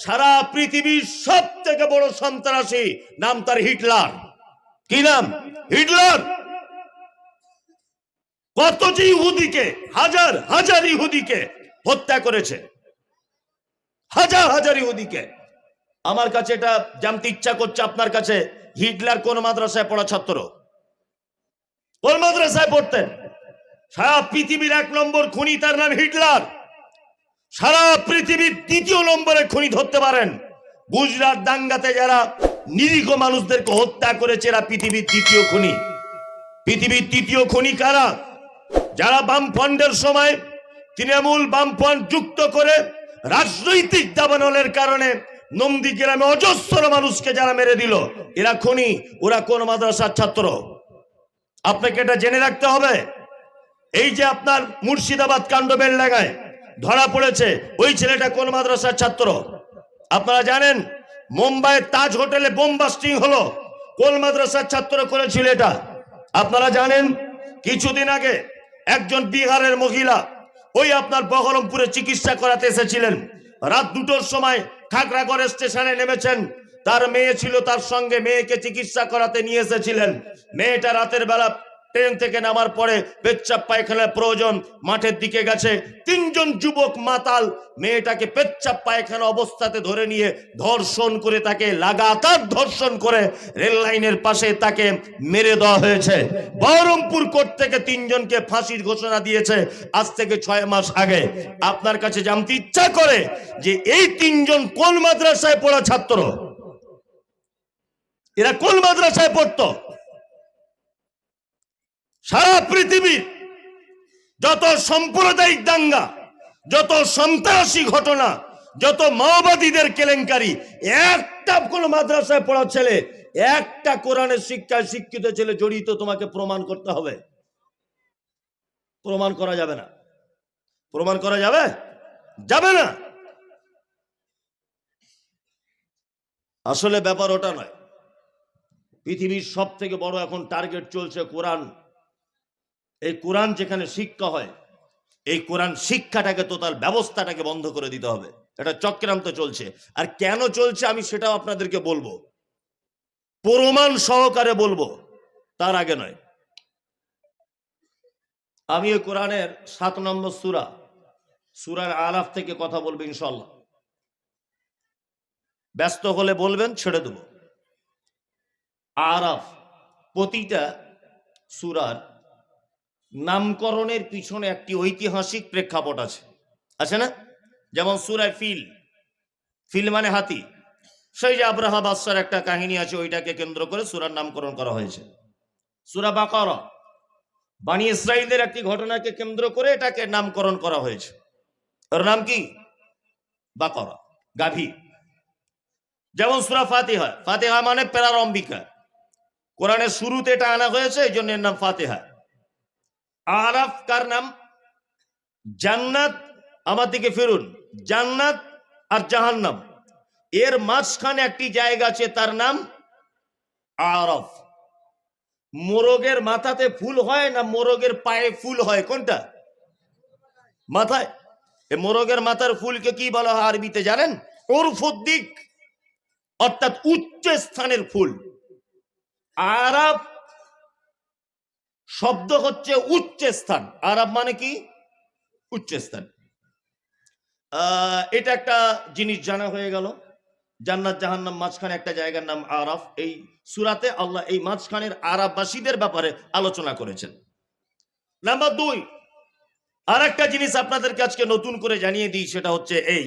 সারা পৃথিবীর সব থেকে বড় সন্ত্রাসী, নাম তার হিটলার। কি নাম? হিটলার। কত যে ইহুদিকে, হাজার হাজার ইহুদিকে হত্যা করেছে, হাজার হাজার ইহুদিকে। আমার কাছে এটা জানতে ইচ্ছা করছে আপনার কাছে, হিটলার কোন মাদ্রাসায় পড়া ছাত্র? কোন মাদ্রাসায় পড়তেন? সারা পৃথিবীর 1 নম্বর খুনি, তার নাম হিটলার। সারা পৃথিবীর 2য় নম্বরে খুনি ধরতে পারেন। গুজরাট দাঙ্গাতে যারা নিরীহ মানুষদেরকে হত্যা করেছে, এরা পৃথিবীর 2য় খুনি। পৃথিবীর 2য় খুনি কারা? যারা বামফ্রন্টের সময় তৃণমূল বামফ্রন্ট যুক্ত করে রাজনৈতিক দাবানলের কারণে নন্দীগ্রামে অজস্র মানুষকে যারা মেরে দিল, এরা খুনি। ওরা কোন মাদ্রাসার ছাত্র? আপনাকে এটা জেনে রাখতে হবে। এই যে আপনার মুর্শিদাবাদ কাণ্ডবেল লাগায় ধরা পড়েছে, ওই ছেলেটা কোন মাদ্রাসার ছাত্র? আপনারা জানেন মুম্বাইয়ের তাজ হোটেলে বোম বাস্টিং হলো, কোন মাদ্রাসার ছাত্র করেছিল এটা? আপনারা জানেন কিছুদিন আগে একজন বিহারের মহিলা ওই আপনার বহরমপুরে চিকিৎসা করাতে এসেছিলেন। রাত 2টোর সময় খাগড়াগড় স্টেশনে নেমেছেন, তার মেয়ে ছিল তার সঙ্গে, মেয়েকে চিকিৎসা করাতে নিয়ে এসেছিলেন। মেয়েটা রাতের বেলা ট্রেন থেকে নামার পরে পেচ্ছাপ পায়খানার প্রয়োজন, মাঠের দিকে গেছে। 3 জন যুবক মাতাল মেয়েটাকে পেচ্ছাপ পায়খানা অবস্থাতে ধরে নিয়ে ধর্ষণ করে, তাকে লাগাতার ধর্ষণ করে রেল লাইনের পাশে তাকে মেরে দেওয়া হয়েছে। বহরমপুর কোর্ট থেকে 3 জনকে ফাঁসির ঘোষণা দিয়েছে আজ থেকে 6 মাস আগে। আপনার কাছে জানতে ইচ্ছা করে যে এই 3 জন কোন মাদ্রাসায় পড়া ছাত্র? এরা কোন মাদ্রাসায় পড়তো? সারা পৃথিবীর যত সাম্প্রদায়িক দাঙ্গা, যত সন্ত্রাসী ঘটনা, যত মাওবাদীদের কেলেঙ্কারি, একটা কোন মাদ্রাসায় পড়া ছেলে, একটা কোরআনের শিক্ষায় শিক্ষিত ছেলে জড়িত তোমাকে প্রমাণ করতে হবে। প্রমাণ করা যাবে না। প্রমাণ করা যাবে? যাবে না। আসলে ব্যাপার ওটা নয়। পৃথিবীর সব থেকে বড় এখন টার্গেট চলছে কোরআন। এই কোরআন যেখানে শিক্ষা হয়, এই কোরআন শিক্ষাটাকে, টোটাল ব্যবস্থাটাকে বন্ধ করে দিতে হবে। এটা চক্রান্ত চলছে। আর কেন চলছে আমি সেটাও আপনাদেরকে বলবো, প্রমাণ সহকারে বলবো, তার আগে নয়। আমি এই কোরআনের 7 নম্বর সূরা আরাফ থেকে কথা বলবো ইনশাআল্লাহ। ব্যস্ত হলে বলবেন, ছেড়ে দেব। আরাফ, প্রতিটা সূরার নামকরণের পিছনে একটি ঐতিহাসিক প্রেক্ষাপট আছে, আছে না? যেমন সূরা ফিল, ফিল মানে হাতি। সেই যে আব্রাহা বাদশার একটা কাহিনী আছে, ওইটাকে কেন্দ্র করে সূরার নামকরণ করা হয়েছে। সূরা বাকারা, বনী ইসরাইলের একটি ঘটনাকে কেন্দ্র করে এটাকে নামকরণ করা হয়েছে। ওর নাম কি? বাকারা, গাভী। যেমন সূরা ফাতিহা, ফাতিহা মানে প্রারম্ভিকা, কোরআনের শুরুতে এটা আনা হয়েছে, এই জন্য এর নাম ফাতিহা। আরাফ কার নাম? জান্নাত, আমার দিকে ফিরুন, জান্নাত আর জাহান্নাম, এর মাঝখানে একটি জায়গা আছে, তার নাম আরাফ। মোরগের মাথাতে ফুল হয় না মোরগের পায়ে ফুল হয়? কোনটা? মাথায়। এই মোরগের মাথার ফুলকে কি বলা হয় আরবিতে জানেন? উরফুদ্দিক, অর্থাৎ উচ্চ স্থানের ফুল। আরাফ শব্দ হচ্ছে উচ্চ স্থান। আরাফ মানে কি? উচ্চ স্থান। এটা একটা জিনিস জানা হয়ে গেল। জান্নাত জাহান্নাম মাঝখানে একটা জায়গার নাম আরাফ। এই সূরাতে আল্লাহ এই মাঝখানের আরাফবাসীদের ব্যাপারে আলোচনা করেছেন। নাম্বার 2, আর একটা জিনিস আপনাদেরকে আজকে নতুন করে জানিয়ে দিই, সেটা হচ্ছে এই,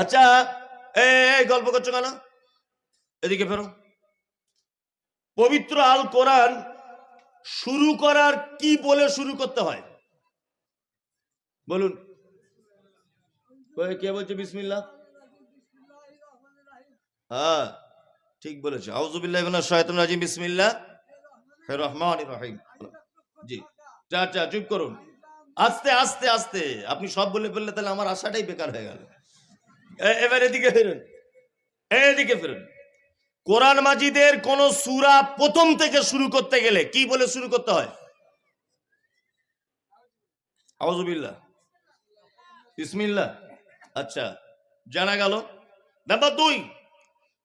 আচ্ছা এই গল্প করছো কেন? এদিকে ফেরো। পবিত্র আল কোরআন শুরু করার কি বলে শুরু করতে হয় বলুন? কে বলছে বিসমিল্লাহ? হ্যাঁ, ঠিক বলেছে। আউযু বিল্লাহি মিনাশ শাইতানির রাজিম, বিসমিল্লাহির রহমানির রহিম। জি, আচ্ছা চুপ করুন, আস্তে আস্তে আস্তে। আপনি সব বলে ফেললে তাহলে আমার আশাটাই বেকার হয়ে গেল। এবার এদিকে ফিরুন, এদিকে ফিরুন। কোরআন মাজিদের কোন সূরা প্রথম থেকে শুরু করতে গেলে কি বলে শুরু করতে হয়? আউযু বিল্লাহ, বিসমিল্লাহ। আচ্ছা, জানা গেল। নাম্বার 2,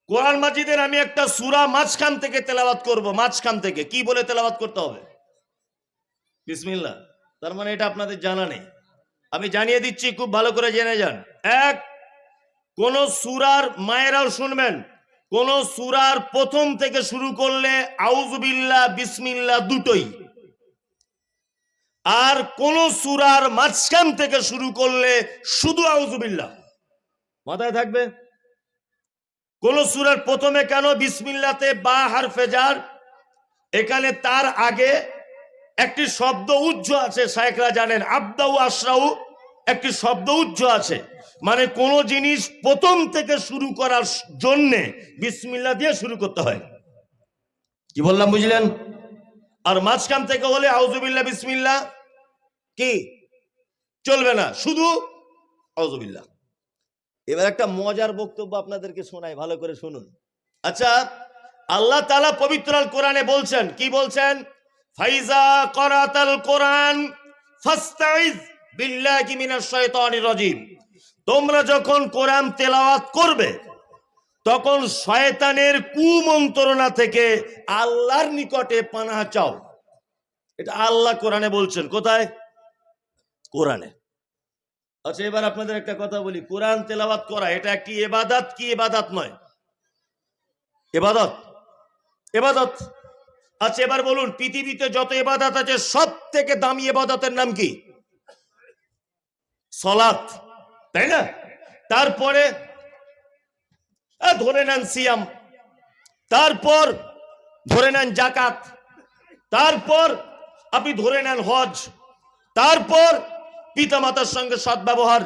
কোরআন মাজিদের আমি একটা সূরা মাঝখান থেকে তেলাওয়াত করব। মাঝখান থেকে কি বলে তেলাওয়াত করতে হবে? বিসমিল্লাহ। তার মানে এটা আপনাদের জানা নেই, আমি জানিয়ে দিচ্ছি, খুব ভালো করে জেনে যান। এক, কোন সূরার, মায়েরাও শুনবেন, কোন সূরার প্রথম থেকে শুরু করলে আউযুবিল্লাহ বিসমিল্লাহ দুটোই, আর কোন সূরার মাঝখান থেকে শুরু করলে শুধু আউযুবিল্লাহ। মাথায় থাকবে। কোন সূরার প্রথমে কেন বিসমিল্লাহতে বা হারফে জার, এখানে তার আগে একটি শব্দ উজ্জ আছে, শায়েখরা জানেন, আবদাউ আশরাউ, একটি শব্দ উজ্জ আছে, মানে কোন জিনিস প্রথম থেকে শুরু করার জন্যে বিসমিল্লাহ দিয়ে শুরু করতে হয়। কি বললাম বুঝলেন? আর মাঝখান থেকে হলে আউযুবিল্লাহ বিসমিল্লাহ কি চলবে না, শুধু আউযুবিল্লাহ। এবার একটা মজার বক্তব্য আপনাদেরকে শোনাই, ভালো করে শুনুন। আচ্ছা, আল্লাহ তাআলা পবিত্র আল কোরআনে বলছেন, কি বলছেন? ফাইজা করাতাল কোরআন ফাস্তাইজ বিল্লাহি মিনাশ শাইতানির রাজিম। তোমরা যখন কোরআন তেলাওয়াত করবে তখন শয়তানের কুমন্ত্রণা থেকে আল্লাহর নিকটে পানাহ চাও। এটা আল্লাহ কোরআনে বলছেন। কোথায়? কোরআনে। আচ্ছা, এবার আপনাদের একটা কথা বলি, কোরআন তেলাওয়াত করা এটা একটি ইবাদত কি ইবাদত নয়? ইবাদত, ইবাদত। আচ্ছা, এবার বলুন, পৃথিবীতে যত ইবাদত আছে সব থেকে দামি ইবাদতের নাম কি? সালাত, তাই না? তারপরে ধরে নেন সিয়াম, তারপর ধরে নেন যাকাত, তারপর আপনি ধরে নেন হজ, তারপর পিতামাতার সঙ্গে সদ্ব্যবহার,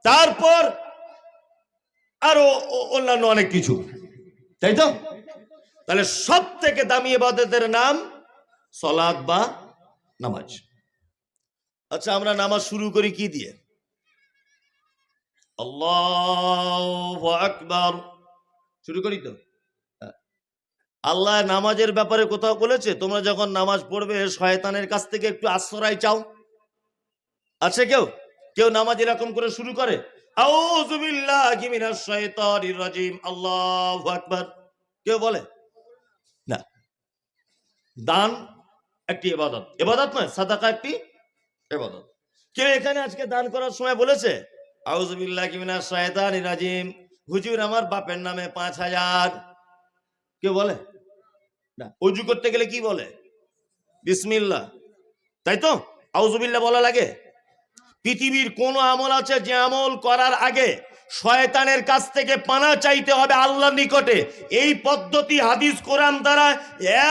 তারপর আরো অন্যান্য অনেক কিছু, তাই তো? তাহলে সব থেকে দামি ইবাদতের নাম সালাত বা নামাজ। আচ্ছা, আমরা নামাজ শুরু করি কি দিয়ে? আল্লাহু আকবার শুরু করি তো। আল্লাহ নামাজের ব্যাপারে কোথাও বলেছে তোমরা যখন নামাজ পড়বে শয়তানের কাছ থেকে একটু আশ্রয় চাও? আছে কেউ কেউ নামাজ এরকম করে শুরু করে, আউযু বিল্লাহি মিনাশ শাইতানির রাজিম, আল্লাহু আকবার? কেউ বলে না। দান একটি ইবাদত, ইবাদত নয়? সাদাকা একটি ইবাদত। কেউ এখানে আজকে দান করার সময় বলেছে আউযু বিল্লাহি মিনাশ শাইতানির রাজিম, হুজুর আমার বাপের নামে 5000? কেউ বলে না। ওযু করতে গেলে কি বলে? বিসমিল্লাহ, তাই তো? আউযু বিল্লাহ বলা লাগে। পৃথিবীর কোন আমল আছে যে আমল করার আগে শয়তানের কাছ থেকে পানা চাইতে হবে আল্লাহর নিকটে? এই পদ্ধতি হাদিস কোরআন দ্বারা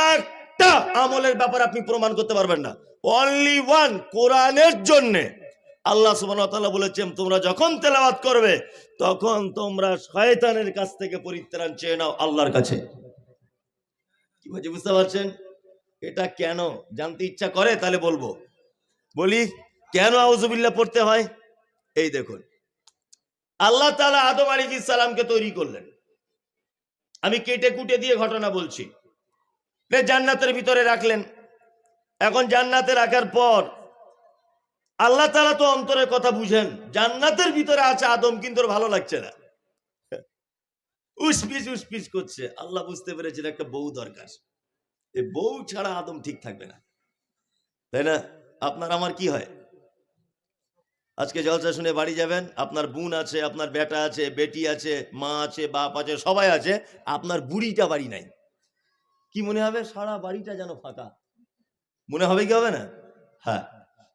একটা আমলের ব্যাপারে আপনি প্রমাণ করতে পারবেন না। অনলি ওয়ান, কোরআনের জন্য আল্লাহ সুবহানাহু ওয়া তাআলা বলেছেন তোমরা যখন তেলাওয়াত করবে তখন তোমরা শয়তানের কাছ থেকে পরিত্রাণ চেয়ে নাও আল্লাহর কাছে। কি বলছি বুঝতে পারছেন? এটা কেন জানতে ইচ্ছা করে? তাহলে বলবো, বলি কেন আউযুবিল্লাহ পড়তে হয়। এই দেখুন, আল্লাহ তাআলা আদম আলাইহিস সালামকে তৈরি করলেন। আমি কেটে কুটে দিয়ে ঘটনা বলছি। জান্নাতের ভিতরে রাখলেন। এখন জান্নাতে রাখার পর আল্লাহ তাআলা তো অন্তরের কথা বুঝেন, জান্নাতের ভিতরে আছে আদম, কিন্তু ওর ভালো লাগছে না, উসপিস উসপিস করছে। আল্লাহ বুঝতে পেরেছেন একটা বউ দরকার, এই বউ ছাড়া আদম ঠিক থাকবে না, তাই না? আপনার আমার কি হয়? আজকে জলসা শুনে বাড়ি যাবেন, আপনার বোন আছে, আপনার বেটা আছে, বেটি আছে, মা আছে, বাপ আছে, সবাই আছে, আপনার বুড়িটা বাড়ি নাই। কি মনে হবে? সারা বাড়িটা যেন ফাঁকা মনে হবে, কি হবে না? হ্যাঁ।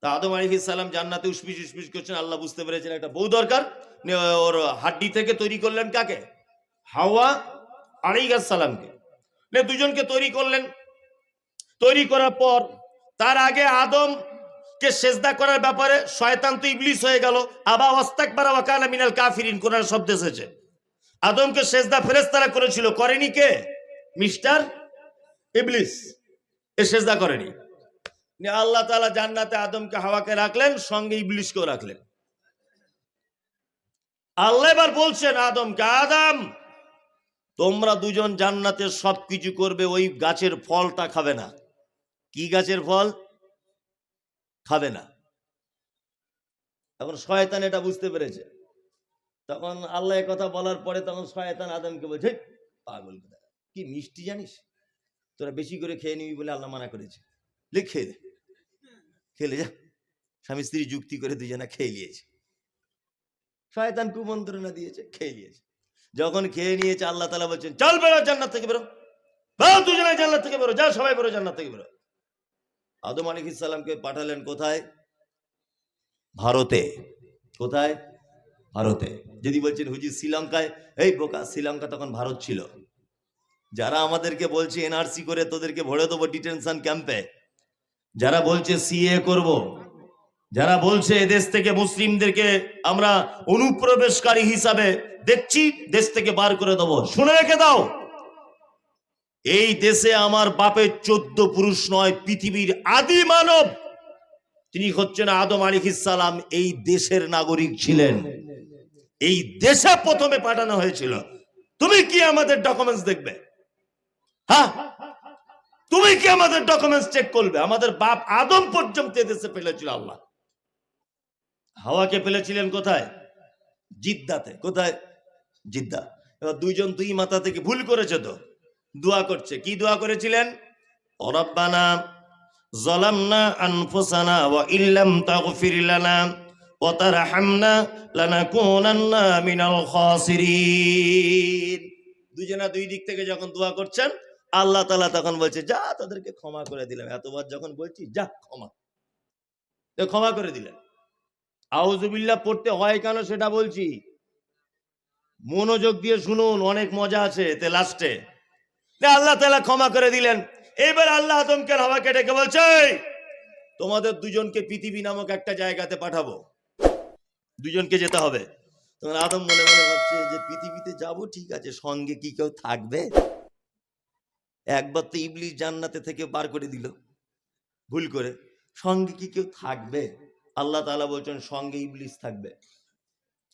তা আদম আলাইহিস সালাম জান্নাতে উসপিস উসপিস করছেন, আল্লাহ বুঝতে পেরেছেন একটা বউ দরকার। ওর হাড্ডি থেকে তৈরি করলেন কাকে? হাওয়া আলাইহিস সালামকে। দুজনকে তৈরি করলেন। তৈরি করার পর তার আগে আদম কে সেজদা করার ব্যাপারে শয়তান তো ইবলিস হয়ে গেল, আবা ওয়াস্তাকবারা ওয়া কানা মিনাল কাফিরিন, কোরআন শব্দ এসেছে। আদমকে সেজদা ফেরেশতারা করেছিল, করেনি কে? মিস্টার ইবলিস, এ সেজদা করেনি। আল্লাহ তাআলা জান্নাতে আদমকে হাওয়াকে রাখলেন, সঙ্গে ইবলিসকেও রাখলেন। আল্লাহ এবার বলছেন আদমকে, আদম তোমরা দুজন জান্নাতে সবকিছু করবে, ওই গাছের ফলটা খাবে না। কি গাছের ফল? খাবে না। এখন শয়তান এটা বুঝতে পেরেছে, তখন আল্লাহ কথা বলার পরে তখন শয়তান আদমকে বলছে, পাগল কথা, কি মিষ্টি জানিস, তোরা বেশি করে খেয়ে নিবি বলে আল্লাহ মানা করেছে, খেয়ে দে, খেলে যা। স্বামী স্ত্রী যুক্তি করে দুজনা খেয়ে নিয়েছে, শয়তান কুমন্ত্রণা দিয়েছে, খেয়ে নিয়েছে। যখন খেয়ে নিয়েছে আল্লাহ তাআলা বলছেন, চল বেরো জান্নাত থেকে, বেরো, দুজনে জান্নাত থেকে বেরো, যা সবাই বেরো জান্নাত থেকে বেরো। আদম আলাইহিস সালামকে পাঠালেন কোথায়? ভারতে। কোথায়? ভারতে। যদি বলছেন হুজুর শ্রীলঙ্কায়, এই বোকা, শ্রীলঙ্কা তখন ভারত ছিল। যারা আমাদেরকে বলছে এনআরসি করে তোদেরকে ভরে দেবো ডিটেনশন ক্যাম্পে, যারা বলছে সিএ করব, যারা বলছে এদেশ থেকে মুসলিমদেরকে আমরা অনুপ্রবেশকারী হিসাবে দেখছি, দেশ থেকে বার করে দেবো, শুনে রেখে দাও, এই দেশে আমার বাপের 14 পুরুষ নয়, পৃথিবীর আদি মানব তিনি হচ্ছেন আদম আলাইহিস সালাম, এই দেশের নাগরিক ছিলেন, এই দেশে প্রথমে পাঠানো হয়েছিল। তুমি কি আমাদের ডকুমেন্টস দেখবে? হ্যাঁ, তুমি কি আমাদের ডকুমেন্টস চেক করবে? আমাদের বাপ আদম পর্যন্ত দেশে ফেলেছিল আল্লাহ। হাওয়াকে ফেলেছিলেন কোথায়? জিদ্দাতে। কোথায়? জিদ্দা। এবার দুইজন দুই মাথা থেকে ভুল করেছে, তো দোয়া করছে। কি দোয়া করেছিলেন? রব্বানা যালামনা আনফুসানা ওয়া ইল্লাম তাগফির লানা ওয়া তারহামনা লানাকুনান্না মিনাল খাসিরিন। দুজনা দুই দিক থেকে যখন দোয়া করছেন, আল্লাহ তাআলা তখন বলছে, যা তাদেরকে ক্ষমা করে দিলাম, এতবার যখন বলছি যা ক্ষমা করে দিলেন। আউযুবিল্লাহ পড়তে হয় কেন সেটা বলছি, মনোযোগ দিয়ে শুনুন, অনেক মজা আছে এতে। লাস্টে আল্লাহ তাআলা ক্ষমা করে দিলেন। এবার আল্লাহ আদমকে হাওয়াকে ডেকে বলছে, তোমাদের দুজনকে পৃথিবী নামক একটা জায়গাতে পাঠাবো, দুজনকে যেতে হবে। তখন আদম মনে মনে ভাবছে যে পৃথিবীতে যাব ঠিক আছে, সঙ্গে কি কেউ থাকবে? একবার তো ইবলিস জান্নাতে থেকে বার করে দিল ভুল করে, সঙ্গে কি কেউ থাকবে? আল্লাহ তাআলা বলছেন সঙ্গে ইবলিস থাকবে।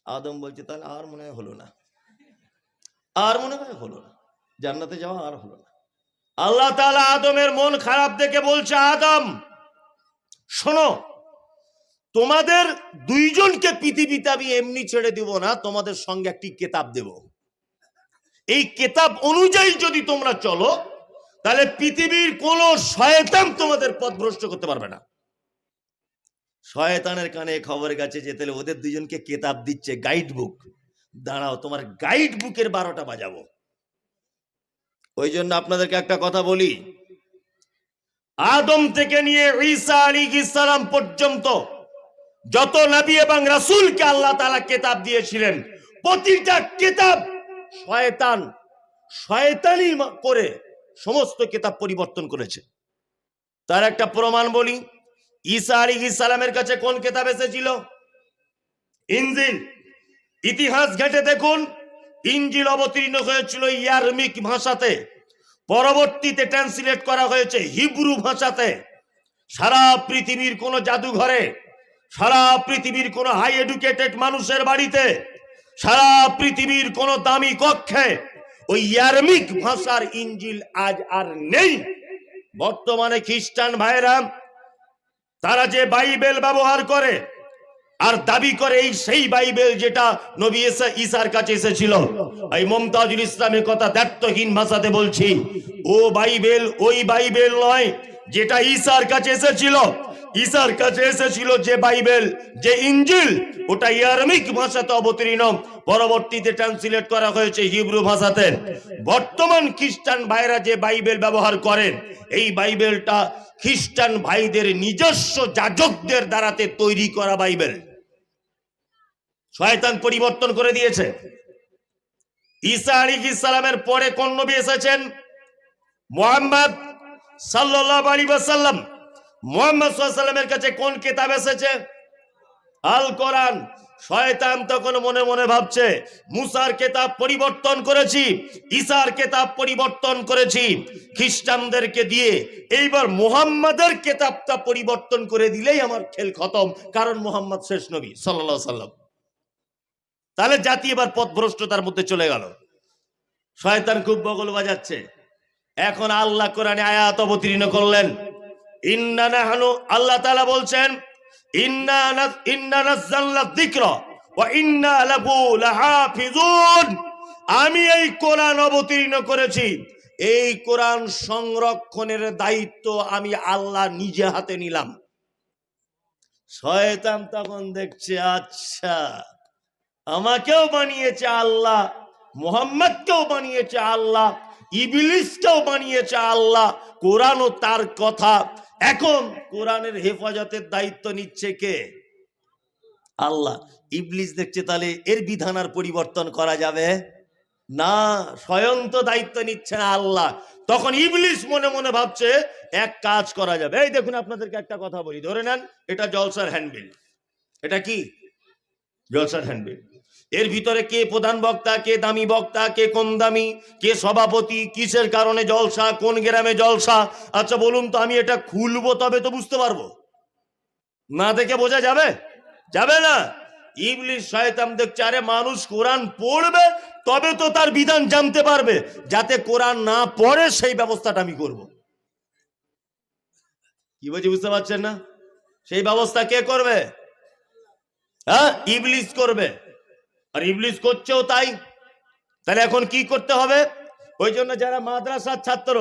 আদম বলছে তাহলে আর মনে হয় হলো না, আর মনে হয় হলো না, জান্নাতে যাওয়া আর হলো না। আল্লাহ তাআলা আদমের মন খারাপ দেখে বলছে, আদম শোনো, তোমাদের দুইজনকে পৃথিবীতে আমি এমনি ছেড়ে দিব না, তোমাদের সঙ্গে একটি কিতাব দেব। এই কিতাব অনুযায়ী যদি তোমরা চলো, তাহলে পৃথিবীর কোন শয়তান তোমাদের পথভ্রষ্ট করতে পারবে না। শয়তানের কানে খবর গেছে যে তাহলে ওদের দুইজনকে কিতাব দিচ্ছে, গাইড বুক, দাঁড়াও তোমার গাইড বুকের 12টা বাজাবো। ওই জন্য আপনাদেরকে একটা কথা বলি, আদম থেকে নিয়ে ঈসা আলাইহিস সালাম পর্যন্ত যত নবী এবং রাসূলকে আল্লাহ তাআলা কিতাব দিয়েছিলেন, প্রতিটা কিতাব শয়তানি করে সমস্ত কিতাব পরিবর্তন করেছে। তার একটা প্রমাণ বলি, ঈসা আলাইহিস সালামের কাছে কোন কিতাব এসেছিল? ইনজিল। ইতিহাস ঘেঁটে দেখুন, ইনজিল অবতীর্ণ হয়েছিল ইয়ারমিক ভাষাতে, পরবর্তীতে ট্রান্সলেট করা হয়েছে হিব্রু ভাষাতে। সারা পৃথিবীর কোন জাদুঘরে, সারা পৃথিবীর কোন হাই এডুকেটেড মানুষের বাড়িতে, সারা পৃথিবীর কোন দামি কক্ষে ওই ইয়ারমিক ভাষার ইনজিল আজ আর নেই। বর্তমানে খ্রিস্টান ভাইরা তারা যে বাইবেল ব্যবহার করে আর দাবি করে এই সেই বাইবেল যেটা নবী ঈসার কাছে এসেছিল, এই মুমতাজুল ইসলামের কথা দ্ব্যর্থহীন ভাষাতে বলছি, ও বাইবেল ওই বাইবেল নয় যেটা ঈসার কাছে এসেছিল। ঈসার কাছে এসেছিল যে বাইবেল, যে ইনজিল, ওটা ইয়ারমিক ভাষাতে অবতীর্ণ, পরবর্তীতে ট্রান্সলেট করা হয়েছে হিব্রু ভাষাতে। বর্তমান খ্রিস্টান ভাইরা যে বাইবেল ব্যবহার করেন, এই বাইবেলটা খ্রিস্টান ভাইদের নিজস্ব যাজকদের দ্বারাতে তৈরি করা বাইবেল। শয়তান পরিবর্তন করে দিয়েছে। ঈসা আলাইহিস সালামের পরে কোন নবী এসেছেন? মুহাম্মদ সাল্লাল্লাহু আলাইহি ওয়াসাল্লাম। মুহাম্মদ সাল্লাল্লাহু আলাইহি ওয়াসাল্লামের কাছে কোন কিতাব এসেছে? আল কোরআন। শয়তান তখন মনে মনে ভাবছে মুসার কিতাব পরিবর্তন করেছি, ঈসার কিতাব পরিবর্তন করেছি খ্রিস্টানদেরকে দিয়ে, এইবার মুহাম্মাদের কিতাবটা পরিবর্তন করে দিলেই আমার খেল খতম, কারণ মুহাম্মদ শেষ নবী সাল্লাল্লাহু আলাইহি ওয়াসাল্লাম। তাহলে জাতি এবার পথভ্রষ্টতার মধ্যে চলে গেল। শয়তান খুব বগল বাজাচ্ছে। এখন আল্লাহ কোরআনে আয়াত অবতীর্ণ করলেন, ইন্না নাহনু, আল্লাহ তাআলা বলছেন ইন্না নাযালনা যিকরা ওয়া ইন্না লাহু লাহাফিজুন, আমি এই কোরআন অবতীর্ণ করেছি, এই কোরআন সংরক্ষণের দায়িত্ব আমি আল্লাহ নিজে হাতে নিলাম। শয়তান তখন দেখছে আচ্ছা আমাকেও বানিয়েছে আল্লাহ, মুহাম্মদকেও বানিয়েছে আল্লাহ, ইবলিসকেও বানিয়েছে আল্লাহ, কোরআনও তার কথা। এখন কোরআনের হেফাজতের দায়িত্ব নিচ্ছে কে? আল্লাহ। ইবলিস দেখছে তাহলে এর বিধান আর পরিবর্তন করা যাবে না, স্বয়ং তো দায়িত্ব নিচ্ছে না আল্লাহ। তখন ইবলিস মনে মনে ভাবছে এক কাজ করা যাবে। এই দেখুন আপনাদেরকে একটা কথা বলি, ধরে নেন এটা জলসার হ্যান্ডবিল। এটা কি জলসার হ্যান্ডবিল? এর ভিতরে কে প্রধান বক্তা, কে দামি বক্তা, কে কম দামি, কে সভাপতি, কিসের কারণে জলসা, কোন গ্রামে জলসা। আচ্ছা বলুন তো, আমি এটা খুলবো তবে তো বুঝতে পারবো, না দেখে বোঝা যাবে? যাবে না। ইবলিস শয়তান দেখছে আরে মানুষ কোরআন পড়বে তবে তো তার বিধান জানতে পারবে, যাতে কোরআন না পড়ে সেই ব্যবস্থাটা আমি করব। কি বলছি বুঝতে পারছেন না? সেই ব্যবস্থা কে করবে? হ্যাঁ, ইবলিস করবে। আর ইবলিস করছেও তাই। তাহলে এখন কি করতে হবে? ওই জন্য যারা মাদ্রাসার ছাত্র,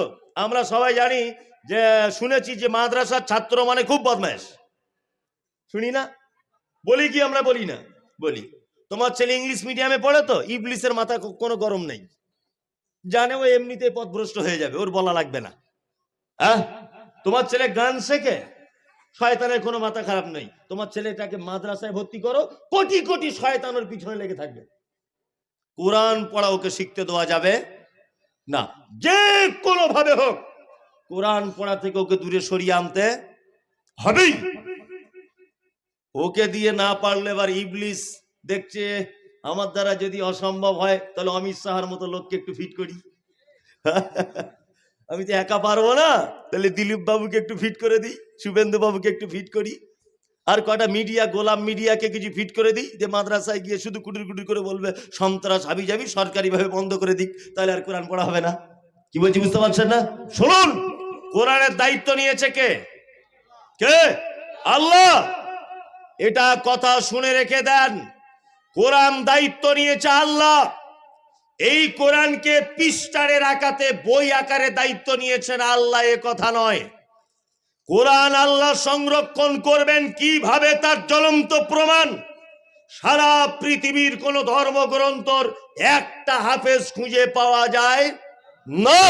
আমরা সবাই জানি যে, শুনেছি যে মাদ্রাসার ছাত্র মানে খুব বদমাশ, শুনি না? বলি কি আমরা বলি না? বলি। তোমার ছেলে ইংলিশ মিডিয়ামে পড়ে তো ইবলিসের মাথা কোনো গরম নেই, জানে ও এমনিতে পথভ্রষ্ট হয়ে যাবে, ওর বলা লাগবে না। হ্যাঁ, তোমার ছেলে গান শেখে, শয়তানের কোনো মাথা খারাপ নেই, তোমার ছেলেটাকে মাদ্রাসায় ভর্তি করো, কোটি কোটি শয়তানের পিছনে লেগে থাকবে। কোরআন পড়া ওকে শিখতে দেওয়া যাবে না, যে কোনো ভাবে হোক কোরআন পড়া থেকে ওকে দূরে সরিয়ে আনতে হবেই। ওকে দিয়ে না পারলে এবার ইবলিস দেখছে আমার দ্বারা যদি অসম্ভব হয় তাহলে অমিত শাহর মতো লোককে একটু ফিট করি। আমি তো একা পারবো না, তাহলে দিলীপ বাবুকে একটু ফিট করে দিই, শুভেন্দু বাবুকে একটু ফিট করি, আর কটা মিডিয়া, গোলাম মিডিয়াকে কিছু ফিট করে দিই, যে মাদ্রাসায় গিয়ে শুধু কুটুর কুটুর করে বলবে সন্ত্রাস হাবি যাবি, সরকারি ভাবে বন্ধ করে দিক, তাহলে আর কোরআন পড়া হবে না। কি বলছি বুঝতে পারছেন না? শুনুন, কোরআনের দায়িত্ব নিয়েছে কে? কে? আল্লাহ। এটা কথা শুনে রেখে দেন, কোরআন দায়িত্ব নিয়েছে আল্লাহ। এই কোরআনকে পৃষ্ঠারের আকারে, বই আকারে দায়িত্ব নিয়েছেন আল্লাহ, এ কথা নয়। কোরআন আল্লাহ সংরক্ষণ করবেন কিভাবে তার জ্বলন্ত প্রমাণ সারা পৃথিবীর কোন ধর্মগ্রন্থর একটা হাফেজ খুঁজে পাওয়া যায় না।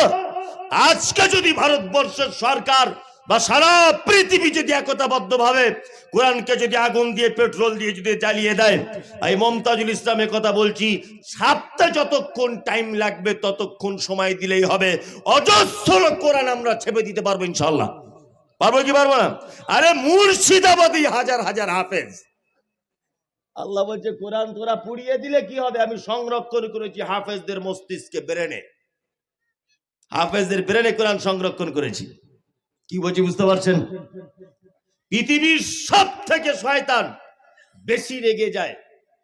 আজকে যদি ভারতবর্ষের সরকার বা সারা পৃথিবী যদি একতাবদ্ধ ভাবে কোরআনকে যদি আগুন দিয়ে, পেট্রোল দিয়ে যদি জ্বালিয়ে দেয়, এই মমতাজুল ইসলামের কথা বলছি, ছাপতে যতক্ষণ টাইম লাগবে ততক্ষণ সময় দিলেই হবে, অজস্র কোরআন আমরা ছেপে দিতে পারবো ইনশাআল্লাহ। পারবো কি পারবো না? আরে মুর্শিদাবাদী হাজার হাজার হাফেজ। আল্লাহ বলছে কোরআন তোরা পুড়িয়ে দিলে কি হবে, আমি সংরক্ষণ করেছি হাফেজদের মস্তিষ্কে, ব্রেনে, হাফেজদের ব্রেনে কোরআন সংরক্ষণ করেছি। কি বলছি বুঝতে পারছেন? পৃথিবীর সব থেকে শয়তান বেশি রেগে যায়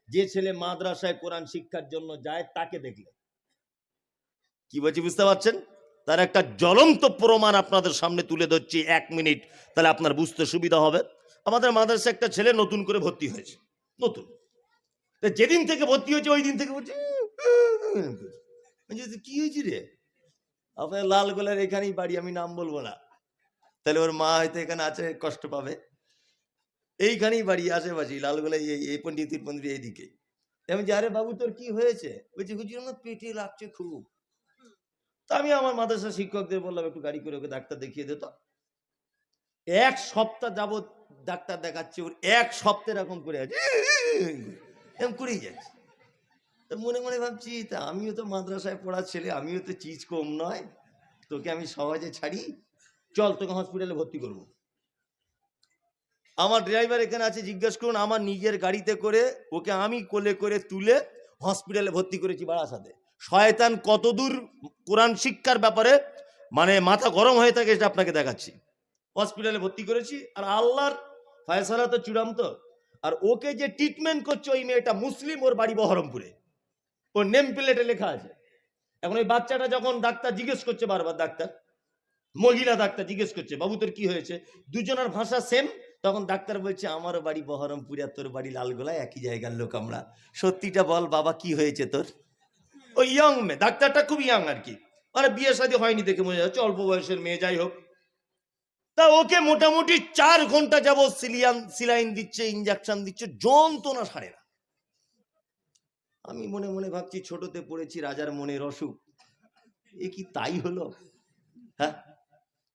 যে ছেলে মাদ্রাসায় কোরআন শিক্ষার জন্য যায় তাকে দেখলে। কি বলছি বুঝতে পারছেন? তার একটা জ্বলন্ত প্রমাণ আপনাদের সামনে তুলে ধরছি, 1 মিনিট, তাহলে আপনার বুঝতে সুবিধা হবে। আমাদের মাদ্রাসায় একটা ছেলে নতুন করে ভর্তি হয়েছে, নতুন, যেদিন থেকে ভর্তি হয়েছে ওই দিন থেকে বলছে কি হয়েছে রে, আপনার লালগোলার এখানেই বাড়ি, আমি নাম বলবো না, তাহলে ওর মা হয়তো এখানে আছে, কষ্ট পাবে। এইখানেই বাড়ি, আশেপাশে লালগোলা, এই পন্ডিতির পন্ডিত এইদিকে। আমি যে আরে বাবু তোর কি হয়েছে? বলছি হুজুর আমার পেটে লাগছে খুব। তা আমি আমার মাদ্রাসা শিক্ষকদের বললাম একটু গাড়ি করে ওকে ডাক্তার দেখিয়ে দিত। 1 সপ্তাহ যাবত ডাক্তার দেখাচ্ছে, ওর 1 সপ্তাহ এরকম করে আছে, এরকম করেই যাচ্ছে। মনে মনে ভাবছি তা আমিও তো মাদ্রাসায় পড়ার ছেলে, আমিও তো চিজ কম নয়, তোকে আমি সহজে ছাড়ি, চল তোকে হসপিটালে ভর্তি করবো। আমার ড্রাইভার এখানে আছে, জিজ্ঞেস করুন, আমার নিজের গাড়িতে করে ওকে আমি কোলে করে তুলে হসপিটালে ভর্তি করেছি বারাসাতে। শয়তান কতদূর কোরআন শিক্ষার ব্যাপারে মানে মাথা গরম হয়ে থাকে সেটা আপনাকে দেখাচ্ছি। হসপিটালে ভর্তি করেছি, আর আল্লাহর ফয়সালা তো চূড়ান্ত। আর ওকে যে ট্রিটমেন্ট করছে ওই মেয়েটা মুসলিম, ওর বাড়ি বহরমপুরে, ওর নেম প্লেটে লেখা আছে। এখন ওই বাচ্চাটা যখন ডাক্তার জিজ্ঞেস করছে, বারবার ডাক্তার, মহিলা ডাক্তার জিজ্ঞেস করছে বাবু তোর কি হয়েছে, দুজনের ভাষা সেম, তখন ডাক্তার বলছে আমার বাড়ি বহরমপুরে আর তোর বাড়ি লালগোলায়, একই জায়গার লোক আমরা। সত্যিটা বল বাবা, কি হয়েছে তোর? ওই ইয়ং মেয়ে, ডাক্তারটা খুব ইয়ং আর কি, মানে বিয়ে শাদী হয়নি দেখে মনে যাচ্ছে, অল্প বয়সের মেয়ে, যাই হোক। তা ওকে মোটামুটি 4 ঘন্টা যাবত সিলাইন দিচ্ছে, ইঞ্জেকশন দিচ্ছে, যন্ত্রণা সারে না। আমি মনে মনে ভাবছি, ছোটতে পড়েছি রাজার মনের অসুখ, এ কি তাই হলো? হ্যাঁ,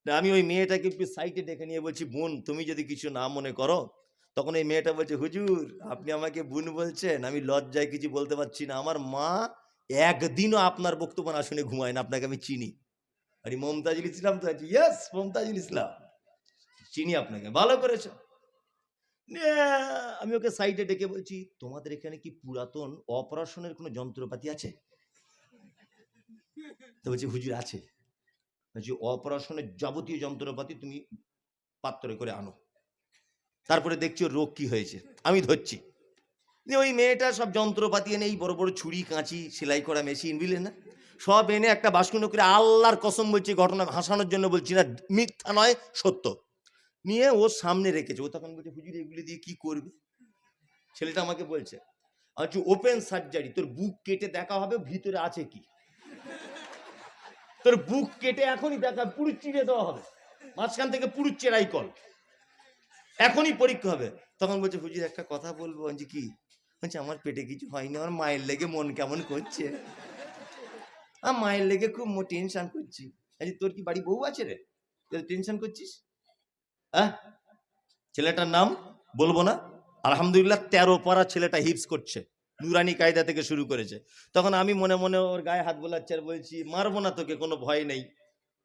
আমি ওই মেয়েটাকে একটু সাইডে ডেকে নিয়ে বলছি, বোন তুমি যদি কিছু না মনে করো। তখন এই মেয়েটা বলছে, হুজুর আপনি আমাকে বোন বলছেন, আমি লজ্জায় কিছু বলতে পারছি না, আমার মা একদিনও আপনার বক্তব্য না শুনে ঘুমায় না, আপনাকে আমি চিনি। আরে মমতাজুল ইসলাম তো আছে, ইয়েস মমতাজুল ইসলাম, চিনি আপনাকে, ভালো করেছ। আমি ওকে সাইডে ডেকে বলছি, তোমাদের এখানে কি পুরাতন অপারেশনের কোনো যন্ত্রপাতি আছে? তো বলছি হুজুর আছে। বলছি অপারেশনের যাবতীয় যন্ত্রপাতি তুমি পাত্রে করে আনো, তারপরে দেখছি ওর রোগ কি হয়েছে। আমি ধরছি, ওই মেয়েটা সব যন্ত্রপাতি এনে, এই বড় বড় ছুরি কাঁচি সেলাই করা মেশিন, বুঝলেন না, সব এনে একটা বাস্কুনো করে, আল্লাহর কসম বলছি, ঘটনা হাসানোর জন্য বলছি না, মিথ্যা নয় সত্য, নিয়ে ওর সামনে রেখেছে। ও তখন বলছে, হুজুর এগুলি দিয়ে কি করবে? ছেলেটা আমাকে বলছে, আচ্ছা ওপেন সার্জারি, তোর বুক কেটে দেখা হবে ভিতরে আছে কি, তোর বুক কেটে এখনই দেখা, পুরো চিড়ে দেওয়া হবে, মাঝখান থেকে পুরো চেরাই কল, এখনই পরীক্ষা হবে। তখন বলছে, হুজুর একটা কথা বলবো। বলছি কি? বলছে আমার পেটে কিছু হয়নি, আমার মায়ের লেগে মন কেমন করছে, আমার মায়ের লেগে খুব টেনশন করছি। তোর কি বাড়ি বউ আছে রে, টেনশন করছিস? হ্যাঁ, ছেলেটার নাম বলবো না, আলহামদুলিল্লাহ 13 পারা ছেলেটা হিপস করছে, নুরানি কায়দা থেকে শুরু করেছে। তখন আমি মনে মনে ওর গায়ে হাত বোলাচ্ছি আর বলছি, মারবো না তোকে, কোনো ভয় নেই,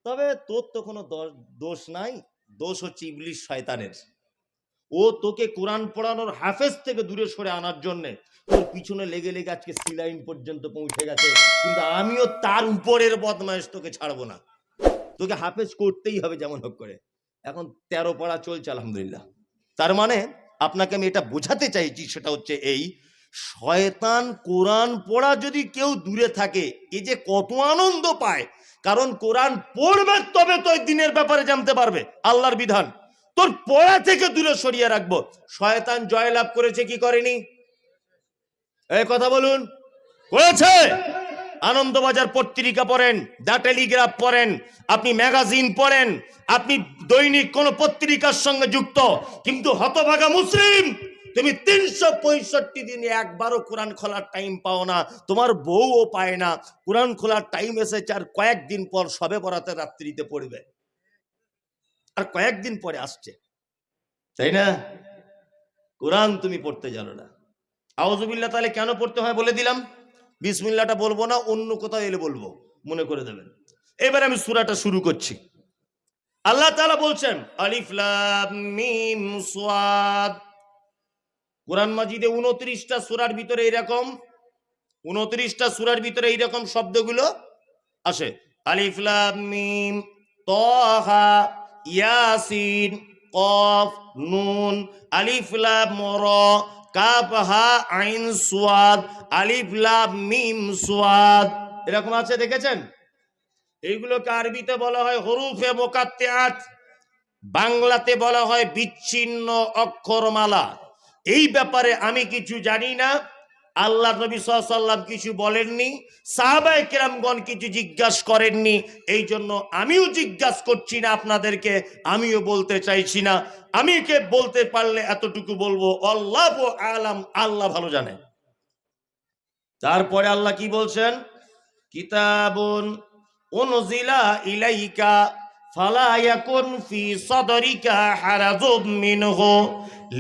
তবে তোর তো কোনো দোষ নাই, দোষ হচ্ছে ইবলিশ শয়তানের। ও তোকে কোরআন পড়ানোর হাফেজ থেকে দূরে সরে আনার জন্যে তোর পিছনে লেগে লেগে আজকে সিলাইন পর্যন্ত পৌঁছে গেছে, কিন্তু আমিও তার উপরের বদমাইশ তোকে ছাড়বো না, তোকে হাফেজ করতেই হবে যেমন হোক করে। এখন 13 পড়া চলছে আলহামদুলিল্লাহ। তার মানে আপনাকে আমি এটা বোঝাতে চাইছি, সেটা হচ্ছে এই, শয়তান কোরআন পড়া যদি কেউ দূরে থাকে, এ যে কত আনন্দ পায়, কারণ কোরআন পড়বে তবে তো দিনের ব্যাপারে জানতে পারবে, আল্লাহর বিধান। তোর পড়া থেকে দূরে সরিয়ে রাখবো। শয়তান জয়লাভ করেছে কি করেনি? এই কথা বলুন, করেছে। আনন্দবাজার পত্রিকা পড়েন, দ্য টেলিগ্রাফ পড়েন, আপনি ম্যাগাজিন পড়েন, আপনি দৈনিক কোন পত্রিকার সঙ্গে যুক্ত, কিন্তু হতভাগা মুসলিম, তুমি 365 দিনে একবারও কোরআন খোলার টাইম পাও না, তোমার বউও পায় না। কোরআন খোলার টাইম এসেছে আর কয়েকদিন পর সবে বরাতে রাত্রিতে পড়বে, আর কয়েকদিন পরে আসছে, তাই না? কোরআন তুমি পড়তে জানো না। আউযুবিল্লাহ, তাহলে কেন পড়তে হয় বলে দিলাম। বিসমিল্লাহটা বলবো না, অন্য কোথাও এলে বলবো, মনে করে দেবেন। এবার আমি সূরাটা শুরু করছি। আল্লাহ তাআলা বলছেন, আলিফ লাম মিম সাদ। কোরআন মাজিদে 29টা সূরার ভিতরে এরকম 29টা সূরার ভিতরে এইরকম শব্দগুলো আসে। আলিফ লাম মিম, তাহা, ইয়াসিন, কফ, নুন, আলিফ লাম রা, কাফ হা আইন সাদ, আলিফ লাম মিম সাদ, এরকম আছে, দেখেছেন? এইগুলোকে আরবিতে বলা হয় হরুফে মুকাত্তিআত, বাংলাতে বলা হয় বিচ্ছিন্ন অক্ষরমালা। এই ব্যাপারে আমি কিছু জানি না, আল্লাহ নবী সাল্লাল্লাহু আলাইহি ওয়াসাল্লাম কিছু বলেননি, সাহাবায়ে কেরামগণ কিছু জিজ্ঞাসা করেননি, এই জন্য আমিও জিজ্ঞাসা করছি না আপনাদেরকে, আমিও বলতে চাইছি না। আমি কে বলতে পারলে এতটুকু বলবো, আল্লাহু আলাম, আল্লাহ ভালো জানে। তারপরে আল্লাহ কি বলছেন? কিতাবুন উনজিলা ইলাইকা ফালা ইয়াকুন ফি সাদরিকা হারাজুম মিনহু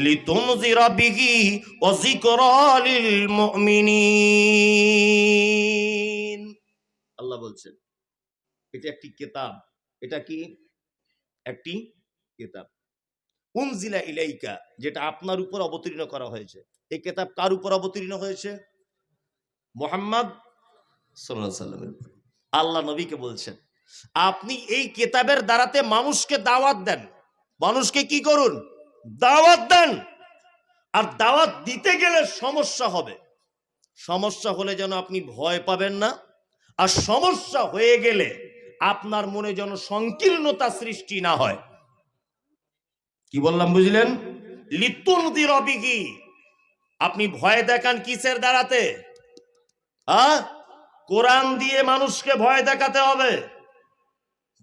লিতুনজিরা বিহি ওয়া যিকরা লিল মুমিনিন। আল্লাহ বলছেন এটা একটি কিতাব। এটা কি? একটি কিতাব। উনজিলা ইলাইকা, যেটা আপনার উপর অবতীর্ণ করা হয়েছে। এই কিতাব কার উপর অবতীর্ণ হয়েছে? মুহাম্মদ সাল্লাল্লাহু আলাইহি ওয়াসাল্লামের উপর। আল্লাহ নবীকে বলছেন, আপনি এই কিতাবের দ্বারাতে মানুষকে দাওয়াত দেন। মানুষকে কি করুন? দাওয়াত দেন। আর দাওয়াত দিতে গেলে সমস্যা হবে। সমস্যা হলে যেন আপনি ভয় পাবেন না, আর সমস্যা হয়ে গেলে আপনার মনে যেন সংকীর্ণতা সৃষ্টি না হয়। কি বললাম বুঝলেন? লিতুনযিরা বিহি, আপনি ভয় দেখান কিসের দ্বারাতে? কোরআন দিয়ে মানুষকে ভয় দেখাতে হবে।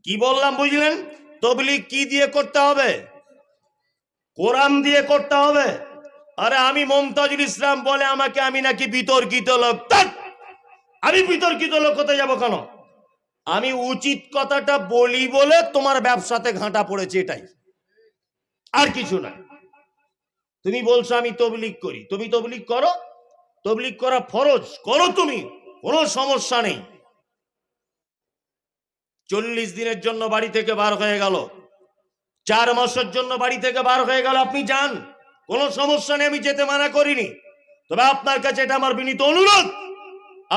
কি বললাম বুঝলেন? তবলিগ কি দিয়ে করতে হবে? কোরআন দিয়ে করতে হবে। আরে আমি মমতাজুল ইসলাম বলে আমাকে আমি নাকি বিতর্কিত লোক। আমি বিতর্কিত লোক হতে যাব কেন? আমি উচিত কথাটা বলি বলে তোমার ব্যবসাতে ঘাঁটা পড়েছে, এটাই, আর কিছু না। তুমি বলছো আমি তবলিগ করি, তুমি তবলিগ করো, তবলিগ করা ফরজ, করো তুমি, কোনো সমস্যা নেই। 40 দিনের জন্য বাড়ি থেকে বার হয়ে গেল, 4 মাসের জন্য বাড়ি থেকে বার হয়ে গেল, আপনি যান, কোনো সমস্যা নেই, আমি যেতে মানা করিনি। তবে আপনার কাছে এটা আমার বিনীত অনুরোধ,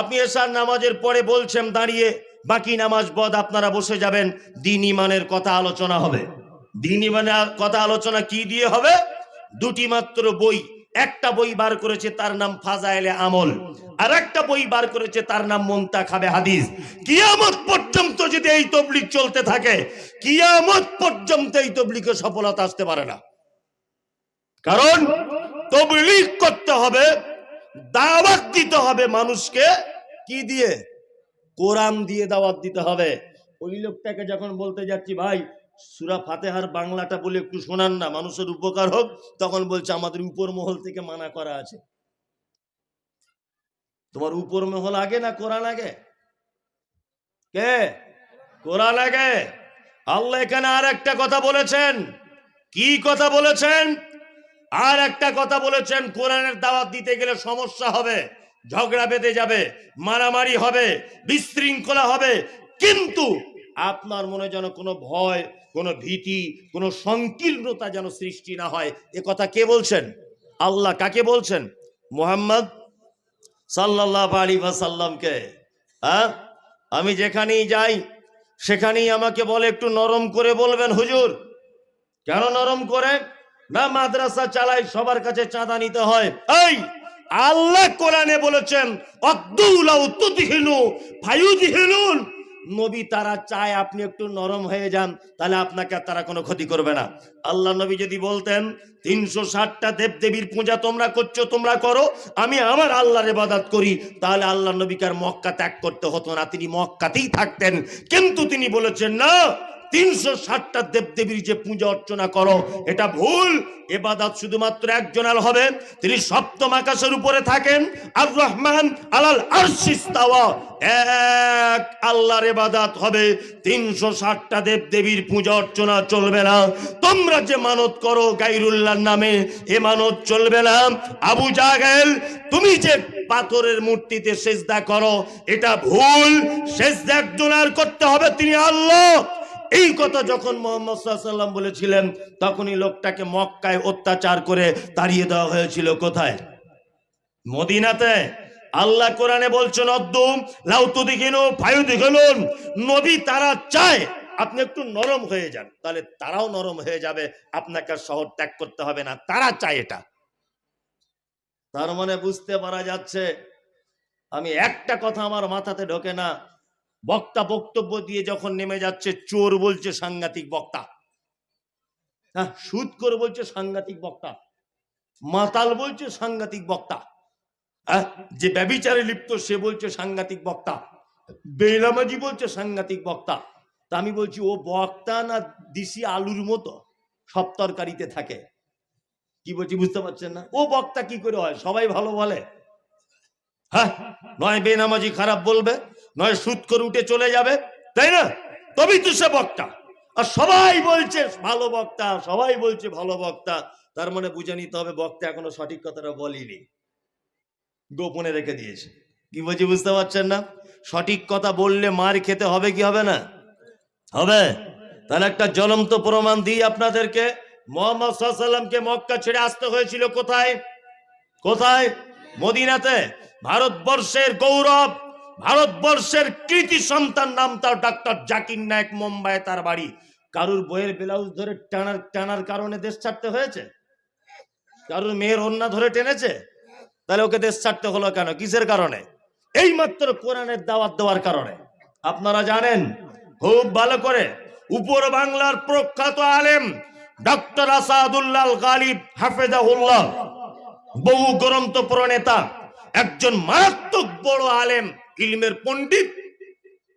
আপনি এশার নামাজের পরে বলছেন দাঁড়িয়ে বাকি নামাজ বদ আপনারা বসে যাবেন, দ্বীন ঈমানের কথা আলোচনা হবে। দ্বীন ঈমানের কথা আলোচনা কি দিয়ে হবে? দুটি মাত্র বই, একটা বই বার করেছে তার নাম ফাজাইলে আমল, আর একটা বই বার করেছে তার নাম মুনতাখাবে হাদিস। কিয়ামত পর্যন্ত যদি এই তবলিগ চলতে থাকে, কিয়ামত পর্যন্ত এই তবলিগে সফলতা আসতে পারে না। কারণ তবলিগ করতে হবে, দাওয়াত দিতে হবে মানুষকে, কি দিয়ে? কোরআন দিয়ে দাওয়াত দিতে হবে। ওই লোকটাকে যখন বলতে যাচ্ছি ভাই সূরা ফাতিহার বাংলাটা বলে একটু শোনান না, মানুষের উপকার হোক, তখন বলছে আমাদের উপর মহল থেকে মানা করা আছে। তোমার উপর মহল আগে না কোরআন আগে? কে? কোরআন আগে। আল্লাহ এখানে আর একটা কথা বলেছেন। কি কথা বলেছেন? আর একটা কথা বলেছেন, কোরআনের দাওয়াত দিতে গেলে সমস্যা হবে, ঝগড়া বেঁধে যাবে, মারামারি হবে, বিশৃঙ্খলা হবে, কিন্তু আপনার মনে যেন কোনো ভয়, কোনো ভীতি, কোনো সংকীর্ণতা যেন সৃষ্টি না হয়। এ কথা কে বলছেন? আল্লাহ। কাকে বলছেন? মুহাম্মদ সাল্লাল্লাহু আলাইহি ওয়াসাল্লামকে। আমি যেখানেই যাই সেখানেই আমাকে বলে একটু নরম করে বলবেন হুজুর। কেন নরম করে? না মাদ্রাসা চালাই, সবার কাছে চাঁদা নিতে হয়। এই আল্লাহ কোরআনে বলেছেন আদুলাউ তুদহিনু ফায়ুদহিনুন, নবী তারা চায় আপনি একটু নরম হয়ে যান, তাহলে আপনাকে তারা কোনো ক্ষতি করবে না। আল্লাহ নবী যদি বলতেন 360টা দেবদেবীর পূজা তোমরা করছো, তোমরা করো, আমি আমার আল্লাহর ইবাদত করি, তাহলে আল্লাহ নবীকে আর মক্কা ত্যাগ করতে হতো না, তিনি মক্কাতেই থাকতেন। কিন্তু তিনি বলেছেন না, 360টা দেবদেবীর যে পূজা অর্চনা করো এটা ভুল। ইবাদত শুধুমাত্র একজনের হবে, তিনি সপ্তম আকাশের উপরে থাকেন, আর রহমান আলাল আরশি ইস্তাওয়া, এক আল্লাহর ইবাদত হবে। 360টা দেবদেবীর পূজা অর্চনা চলবে না। তোমরা যে মানত করো গায়রুল্লাহর নামে, এ মানত চলবে না। আবু জাহেল, তুমি যে পাথরের মূর্তিতে সেজদা করো এটা ভুল, সেজদা একজনের করতে হবে, তিনি আল্লাহ। এই কথা যখন মুহাম্মদ সাল্লাল্লাহু আলাইহি ওয়াসাল্লাম বলেছিলেন, তখনই লোকটাকে মক্কায় অত্যাচার করে তাড়িয়ে দেওয়া হয়েছিল। কোথায়? মদিনাতে। আল্লাহ কোরআনে বলছেন অদ্দুম লাউ তুদহিনু ফায়ুদহিনুন, নবী তারা চায় আপনি একটু নরম হয়ে যান, তাহলে তারাও নরম হয়ে যাবে, আপনাকে শহর ত্যাগ করতে হবে না, তারা চায় এটা। তার মানে বুঝতে পারা যাচ্ছে, আমি একটা কথা আমার মাথাতে ঢোকে না, বক্তা বক্তব্য দিয়ে যখন নেমে যাচ্ছে, চোর বলছে সাংঘাতিক বক্তা, হ্যাঁ, সুদখোর বলছে সাংঘাতিক বক্তা, মাতাল বলছে সাংঘাতিক বক্তা, যে ব্যভিচারে লিপ্ত সে বলছে সাংঘাতিক বক্তা, বেনামাজি বলছে সাংঘাতিক বক্তা। তা আমি বলছি ও বক্তা না দিশি আলুর মতো সব তরকারিতে থাকে? কি বলছি বুঝতে পারছেন না? ও বক্তা কি করে হয়? সবাই ভালো বলে, হ্যাঁ, নয় বেনামাজি খারাপ বলবে, নয় সুদ করে উঠে চলে যাবে, তাই না? তবেই তো সে বক্তা। আর সবাই বলছে ভালো বক্তা, সবাই বলছে ভালো বক্তা, তার মানে বুঝে নিতে হবে বক্তা এখনো সঠিক কথাটা বলেনি, গোপনে রেখে দিয়েছে। কি বলছি বুঝতে পারছেন না? সঠিক কথা বললে মার খেতে হবে কি হবে না? হবে। তাহলে একটা জ্বলন্ত প্রমাণ দিই আপনাদেরকে। মুহাম্মদ সাল্লাল্লাহু আলাইহি ওয়াসাল্লামকে মক্কা ছেড়ে আসতে হয়েছিল কোথায়? কোথায়? মদিনাতে। ভারতবর্ষের গৌরব, ভারতবর্ষের কৃতি সন্তান, নাম তার ডক্টর জাকির নায়েক, মুম্বাইয়ে তার বাড়ি। কারুর বইয়ের ব্লাউজ ধরে টানার কারণে দেশ ছাড়তে হয়েছে? কারুর মেয়ের ওন্না ধরে টেনেছে? তাহলে ওকে দেশ ছাড়তে হলো কেন? কিসের কারণে? এই মাত্র কোরআনের দাওয়াত দেওয়ার কারণে। আপনারা জানেন খুব ভালো করে, উপর বাংলার প্রখ্যাত আলেম ডক্টর আসাদুল্লাহ গালিব হাফেজাহুল্লাহ, বহু গ্রন্থ প্রণেতা, একজন মারাত্মক বড় আলেম, ইলমের পণ্ডিত।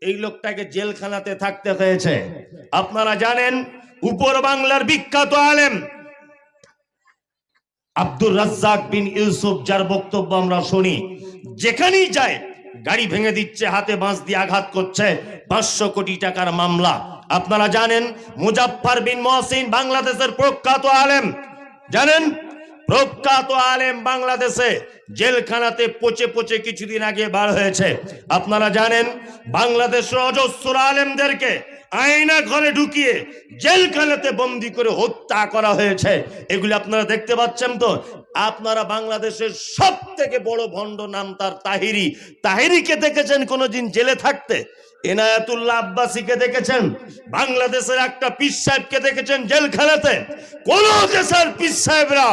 এই লোকটাকে জেলখানাতে থাকতে হয়েছে। আপনারা জানেন উপর বাংলার বিখ্যাত আলেম আব্দুর রাজ্জাক বিন ইউসুফ, যার বক্তব্য আমরা শুনি, যেখানেই যায় গাড়ি ভেঙে দিচ্ছে, হাতে বাঁশ দিয়ে আঘাত করছে, 500 কোটি টাকার মামলা। আপনারা জানেন মুজাফফর বিন মহসিন বাংলাদেশের প্রখ্যাত আলেম, জানেন প্রখ্যাত আলেম, বাংলাদেশে জেলখানাতে পচে পচে কিছুদিন আগে বার হয়েছে। আপনারা জানেন বাংলাদেশের অজস্র আলেমদেরকে আয়না ঘরে ঢুকিয়ে জেলখানাতে বন্দী করে হত্যা করা হয়েছে। এগুলি আপনারা দেখতে পাচ্ছেন তো। আপনারা বাংলাদেশের সব থেকে বড় ভণ্ড নাম তার তাহিরি, তাহিরিকে দেখেছেন কোনোদিন জেলে থাকতে? এনায়েতুল্লাহ আব্বাসীকে দেখেছেন? বাংলাদেশের একটা পীর সাহেবকে দেখেছেন জেলখানাতে? কোন দেশের পীর সাহেবরা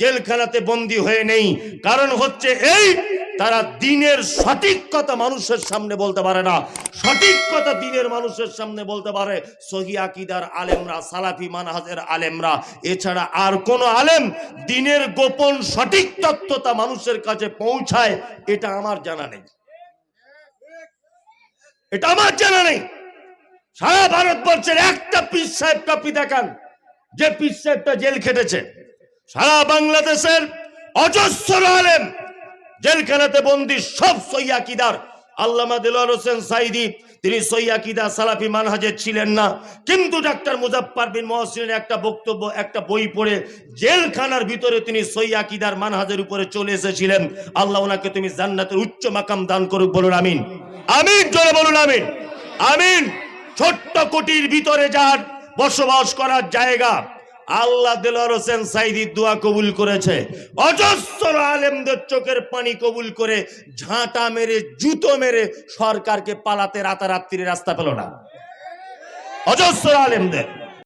জেলখানাতে বন্দী হয়ে নেই। কারণ হচ্ছে এই, তারা দিনের সঠিক কথা মানুষের সামনে বলতে পারে না। সঠিক কথা দিনের মানুষের সামনে বলতে পারে সহি আকীদার আলেমরা, সালাফি মানহাজের আলেমরা। এছাড়া আর কোন আলেম দিনের গোপন সঠিক তথ্যটা মানুষের কাছে পৌঁছায়, এটা আমার জানা নেই। এটা আমার জানা নেই। সারা ভারতবর্ষের একটা পীর সাহেব কাপি দেখান যে পীর সাহেবটা জেল খেটেছে। সারা বাংলাদেশের অজস্র আলেম জেলখানাতে বন্দী, সব সহি আকীদার। আল্লামা দেলোয়ার হোসেন সাঈদী, তিনি সহি আকীদা সালাফি মানহাজের ছিলেন না, কিন্তু ডাক্তার মুজাফফর বিন মহসিনের একটা বক্তব্য, একটা বই পড়ে জেলখানার ভিতরে তিনি সহি আকীদার মানহাজের উপরে চলে এসেছিলেন। আল্লাহ ওনাকে তুমি জান্নাতের উচ্চ মাকাম দান করুক, বলুন আমিন। আমিন, জোরে বলুন আমিন। আমিন। ছোট্ট কুটির ভিতরে যার বসবাস করার জায়গা, আল্লাহ দেলোয়ার হোসেন সাঈদীর দোয়া কবুল করেছে। অজস্র আলেমদের চোখের পানি কবুল করে ঝাঁটা মেরে, জুতো মেরে সরকারকে পালাতে রাতারাত্রি রাস্তা পেল না। অজস্র আলেমদের